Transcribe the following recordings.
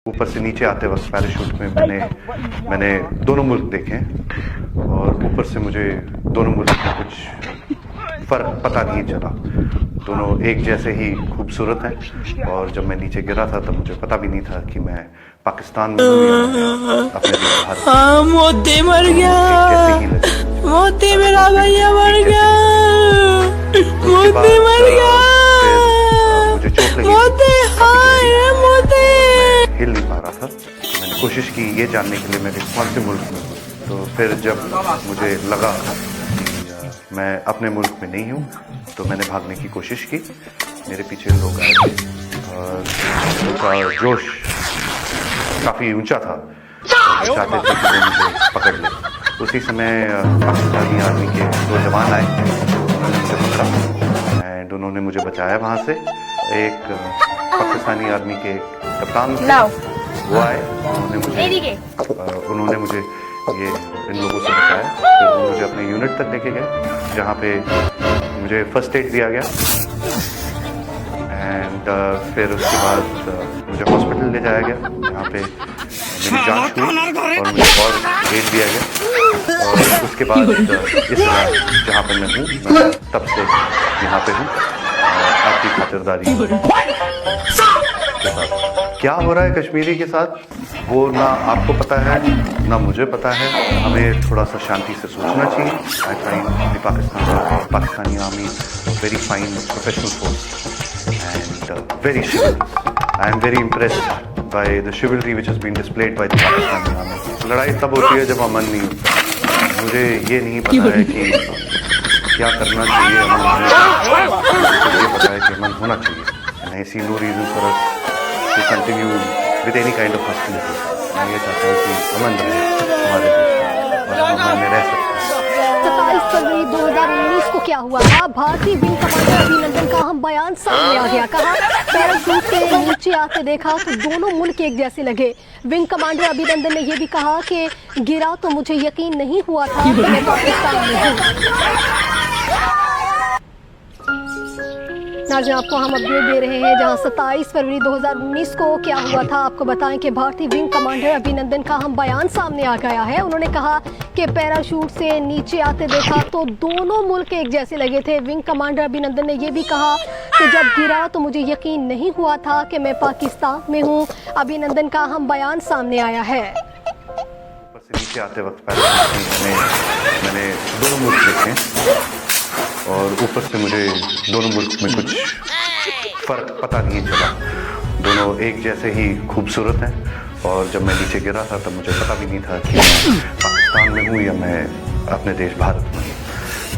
ऊपर से नीचे आते वक्त पैराशूट में मैंने दोनों मुल्क देखे हैं और ऊपर से मुझे दोनों मुल्क में कुछ फ़र्क पता नहीं चला। दोनों एक जैसे ही खूबसूरत हैं और जब मैं नीचे गिरा था तब मुझे पता भी नहीं था कि मैं पाकिस्तान में हूँ या अपने देश भारत। मोती मर गया, कैसे ही लगे मोती मेरा भैया मर गया, मोती मर गया, मुझे चोट लगी, मोती हाय मोती। हिल नहीं पा रहा था। मैंने कोशिश की ये जानने के लिए मैं कौन से मुल्क में हूँ। तो फिर जब मुझे लगा कि मैं अपने मुल्क में नहीं हूँ तो मैंने भागने की कोशिश की। मेरे पीछे लोग आए थे और उनका जोश काफ़ी ऊंचा था। वो चाहते थे कि वो मुझे पकड़ ले। उसी समय पाकिस्तानी आर्मी के दो जवान आए, उन्होंने मुझे पकड़ा एंड उन्होंने मुझे बचाया वहाँ से। एक पाकिस्तानी आर्मी के कप्तान थे, वो आए, उन्होंने मुझे ये इन लोगों से बचाया। फिर वो मुझे अपने यूनिट तक लेके गए जहाँ पे मुझे फर्स्ट एड दिया गया एंड फिर उसके बाद मुझे हॉस्पिटल ले जाया गया जहाँ पे मेरी जांच हुई और मुझे और एड दिया गया। और उसके बाद इस जहाँ पे मैं हूँ, मैं तब से यहाँ पे हूँ आपकी खातिरदारी के साथ। क्या हो रहा है कश्मीरी के साथ वो ना आपको पता है ना मुझे पता है। हमें थोड़ा सा शांति से सोचना चाहिए। I find Pakistani army very fine professional force and very chivalrous. I am very impressed by the chivalry which has been displayed by the Pakistani army. लड़ाई तब होती है जब अमन नहीं होता। मुझे ये नहीं पता है कि क्या करना चाहिए, अमन होना चाहिए। मुझे ये पता है कि अमन होना चाहिए। And I see no reason for us to continue with any kind of hostility. मैं ये चाहता हूँ कि अमन रहे हमारे देश में और हम अमन में रह सकते हैं। 27 फरवरी 2019 को क्या हुआ था? भारतीय विंग कमांडर अभिनंदन का हम बयान सामने आ गया। कहा पैराशूट से नीचे आते देखा तो दोनों मुल्क एक जैसे लगे। विंग कमांडर अभिनंदन ने यह भी कहा कि गिरा तो मुझे यकीन नहीं हुआ था कि मैं पाकिस्तान में हूँ। नाज़रीन, आपको हम अपडेट दे रहे हैं जहां 27 फरवरी 2019 को क्या हुआ था। आपको बताएं कि भारतीय विंग कमांडर अभिनंदन का हम बयान सामने आ गया है। उन्होंने कहा कि पैराशूट से नीचे आते देखा तो दोनों मुल्क एक जैसे लगे थे। विंग कमांडर अभिनंदन ने यह भी कहा कि जब गिरा तो मुझे यकीन नहीं हुआ था कि मैं पाकिस्तान में हूँ। अभिनंदन का हम बयान सामने आया है। नीचे आते वक्त पैराशूट में मैंने दोनों मुल्क देखे और ऊपर से मुझे दोनों मुल्क में कुछ फ़र्क पता नहीं चला। दोनों एक जैसे ही खूबसूरत हैं और जब मैं नीचे गिरा था तब मुझे पता भी नहीं था कि मैं पाकिस्तान में हूँ या मैं अपने देश भारत में हूँ,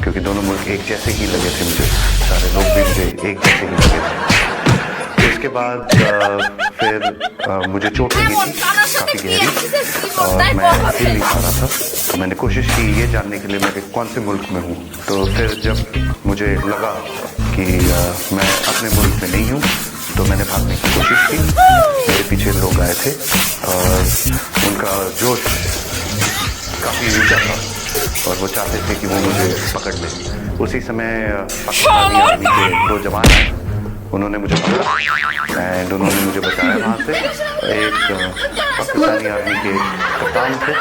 क्योंकि दोनों मुल्क एक जैसे ही लगे थे मुझे। सारे लोग भी मुझे एक जैसे ही लगे थे। इसके बाद फिर मुझे चोट लगी थी काफ़ी गहरी और मैं हिल नहीं पा रहा था। तो मैंने कोशिश की ये जानने के लिए मैं कौन से मुल्क में हूँ। तो फिर जब मुझे लगा कि मैं अपने मुल्क में नहीं हूँ तो मैंने भागने की कोशिश की। मेरे पीछे लोग आए थे और उनका जोश काफ़ी ऊंचा था और वो चाहते थे कि वो मुझे पकड़ लें। उसी समय पाकिस्तानी आर्मी के दो जवान आए, उन्होंने मुझे पकड़ा एंड उन्होंने मुझे बचाया वहाँ से। एक पाकिस्तानी आर्मी के कप्तान थे,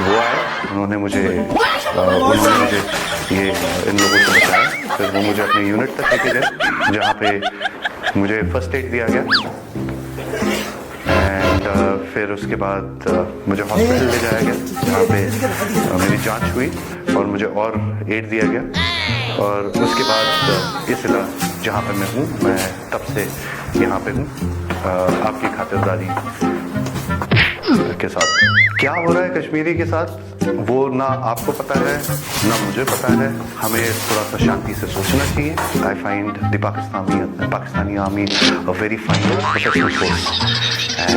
वो आए, उन्होंने मुझे ये इन लोगों से बचाया। फिर वो मुझे अपने यूनिट तक लेके गए जहाँ पे मुझे फर्स्ट एड दिया गया एंड फिर उसके बाद मुझे हॉस्पिटल ले जाया गया जहाँ पे मेरी जांच हुई और मुझे और एड दिया गया। और उसके बाद इस जहाँ पे मैं हूँ, मैं तब से यहाँ पे हूँ आपकी खातिरदारी के साथ। क्या हो रहा है कश्मीरी के साथ वो ना आपको पता है ना मुझे पता है। हमें थोड़ा सा शांति से सोचना चाहिए। I find the Pakistani army a very fine professional force and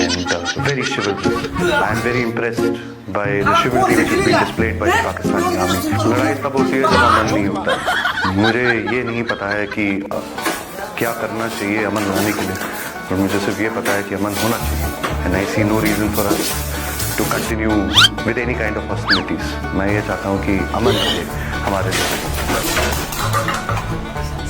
very chivalrous. I am very impressed by the chivalry which has been displayed by the Pakistani army. लड़ाई तब होती है जब अमन नहीं होता। मुझे ये नहीं पता है कि क्या करना चाहिए अमन लाने के लिए, और मुझे सिर्फ ये पता है कि अमन होना चाहिए। And I see no reason for us to continue with any kind of hostilities. मैं ये चाहता हूँ कि अमन रहे हमारे देश में।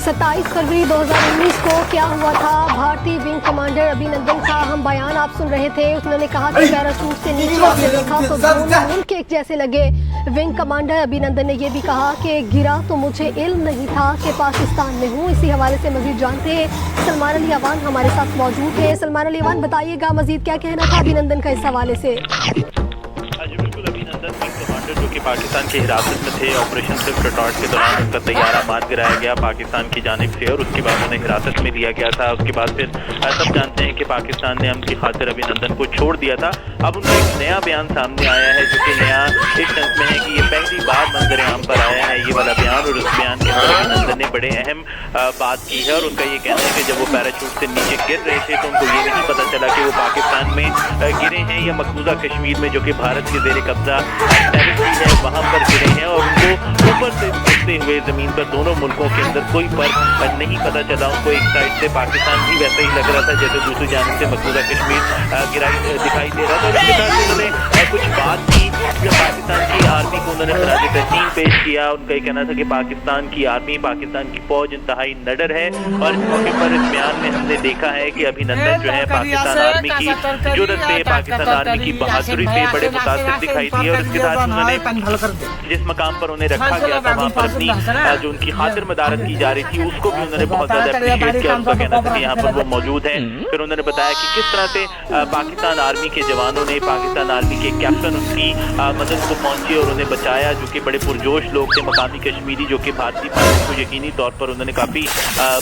27 फरवरी 2019 को क्या हुआ था? भारतीय विंग कमांडर अभिनंदन का हम बयान आप सुन रहे थे। उन्होंने कहा कि पैराशूट से नीचे आपने देखा तो दोनों मुल्क एक जैसे लगे। विंग कमांडर अभिनंदन ने यह भी कहा कि गिरा तो मुझे इल्म नहीं था कि पाकिस्तान में हूँ। इसी हवाले से मजीद जानते हैं, सलमान अली अवान हमारे साथ मौजूद है। सलमान अली अवान, बताइएगा मजीद क्या कहना था अभिनंदन का इस हवाले से? जी बिल्कुल, अभिनंदन विंग कमांडर जो कि पाकिस्तान की हिरासत में थे, ऑपरेशन स्विफ्ट टॉर्च के दौरान उनका तैयारा मार गिराया गया पाकिस्तान की जानिब से और उसके बाद उन्हें हिरासत में लिया गया था। उसके बाद फिर सब जानते हैं कि पाकिस्तान ने अमन की खातिर अभिनंदन को छोड़ दिया था। अब उनका एक नया बयान सामने आया है जो कि नया इस सेंस में है कि ये पहली बार मंजर आम पर आया है ये वाला बयान, और उस बयान के अंदर अभिनंदन ने बड़े अहम बात की है। और उनका ये कहना है कि जब वो पैराशूट से नीचे गिर रहे थे तो उनको ये नहीं पता चला कि वो पाकिस्तान में गिरे हैं या मकबूजा कश्मीर में जो कि भारत के जेर कब्जा टेरिटरी है वहाँ पर गिरे हैं, और उनको ऊपर से गिरते हुए जमीन पर दोनों मुल्कों के अंदर कोई फर्क नहीं पता चला। उनको एक साइड से पाकिस्तान भी वैसा ही लग रहा था जैसे दूसरी जानिब से मकबूजा कश्मीर दिखाई दे रहा था। और इसके साथ उन्होंने कुछ बात की जब पाकिस्तान की आर्मी को उन्होंने खराज तहसीन पेश किया। उनका ये कहना था कि पाकिस्तान की आर्मी, पाकिस्तान की फौज इंतहाई नडर है, और इस मौके पर इस बयान में हमने देखा है कि अभिनंदन जो है पाकिस्तान आर्मी की जुर्रत से, पाकिस्तान आर्मी की बहादुरी से बड़े मुतासिर दिखाई दिए। और इसके साथ उन्होंने जिस मकाम पर उन्हें रखा गया था वहाँ पर अपनी जो उनकी खातिर मदारत की जा रही थी उसको भी उन्होंने बहुत ज्यादा अप्रिशिएट किया। उनका कहना था कि यहाँ पर वो मौजूद है। फिर उन्होंने बताया कि किस तरह से पाकिस्तान आर्मी के जवानों ने, पाकिस्तान आर्मी के कैप्टन उनकी मदद को पहुंचे और उन्हें बचाया, जो कि बड़े पुरजोश लोग थे मकामी कश्मीरी, जो कि भारतीय फौज को यकीनी तौर पर उन्होंने काफी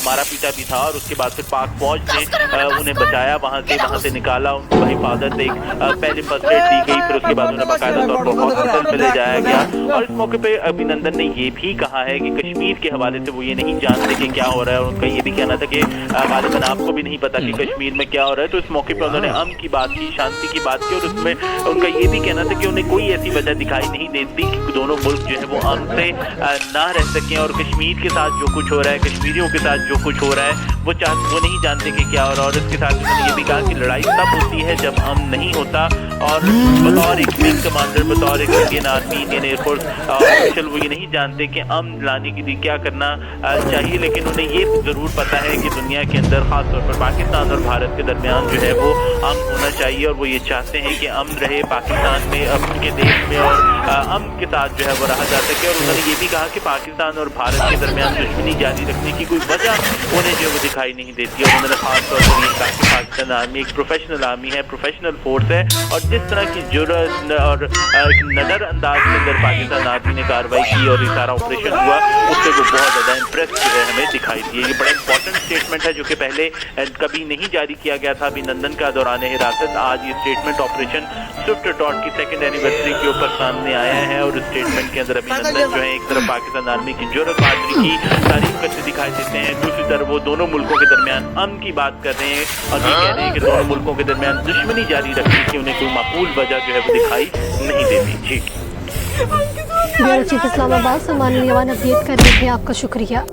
मारा पीटा भी था। और उसके बाद फिर पाक फौज ने उन्हें बचाया, वहाँ से निकाला, उनको हिफाजत एक पहले फर्स्ट एड दी गई, फिर उसके बाद उन्हें बाकायदा तौर पर हॉस्पिटल में ले जाया गया। और इस मौके पर अभिनंदन ने ये भी कहा है कि कश्मीर के हवाले से वो ये नहीं जानते कि क्या हो रहा है, और उनका ये भी कहना था कि गालिबन आपको भी नहीं पता कि कश्मीर में क्या हो रहा है। तो इस मौके पर उन्होंने अमन की बात की, शांति की बात की, और उसमें उनका ये भी कहना था कि उन्हें कोई ऐसी वजह दिखाई नहीं देती कि दोनों मुल्क जो है वो अमन से ना रह सकें, और कश्मीर के साथ जो कुछ हो रहा है, कश्मीरियों के साथ जो कुछ हो रहा है वो नहीं जानते कि क्या हो रहा है। और इसके साथ उन्होंने ये भी कहा कि लड़ाई तब होती है जब अमन नहीं होता, और बतौर एक विंग कमांडर, बतौर एक Indian army, Indian air force official वो ये नहीं जानते कि अमन लाने के लिए क्या करना चाहिए, लेकिन उन्हें ये जरूर पता है कि दुनिया के अंदर खासतौर पर पाकिस्तान और भारत के दरमियान जो है वो अमन होना चाहिए, और वो ये चाहते हैं कि अमन रहे पाकिस्तान में, उनके देश में, और अमन के साथ जो है वो रहा जा सके। और उन्होंने ये भी कहा कि पाकिस्तान और भारत के दरमियान दुश्मनी जारी रखने की कोई वजह उन्हें जो वो दिखाई नहीं देती। और उन्होंने खासतौर पर ये कहा कि पाकिस्तान आर्मी एक प्रोफेशनल आर्मी है, प्रोफेशनल फोर्स है, और जिस तरह की जुर्रत और नजर अंदाज के अंदर पाकिस्तान आर्मी ने कार्रवाई की और ये सारा ऑपरेशन हुआ, उससे वो बहुत ज़्यादा इम्प्रेस जो है हमें दिखाई दिए। ये बड़ा इंपॉर्टेंट स्टेटमेंट है जो कि पहले कभी नहीं जारी किया गया था अभिनंदन का दौरान हिरासत। आज ये स्टेटमेंट ऑपरेशन स्विफ्ट टॉर्च की 2nd एनिवर्सरी के ऊपर सामने आया है, और इस स्टेटमेंट के अंदर अभिनंदन जो है एक तरफ पाकिस्तान आर्मी की जुर्रत बहादुरी की तारीफ करते दिखाई देते हैं, दूसरी तरफ वो दोनों मुल्कों के दरमियान अमन की बात कर रहे हैं, और ये कह रहे हैं कि दोनों मुल्कों के दरमियान दुश्मनी जारी रखने की उन्हें कोई माकूल वजह जो है वो दिखाई नहीं देती। जी bureau chief Islamabad Salman Ali Awan update कर रहे थे, आपका शुक्रिया।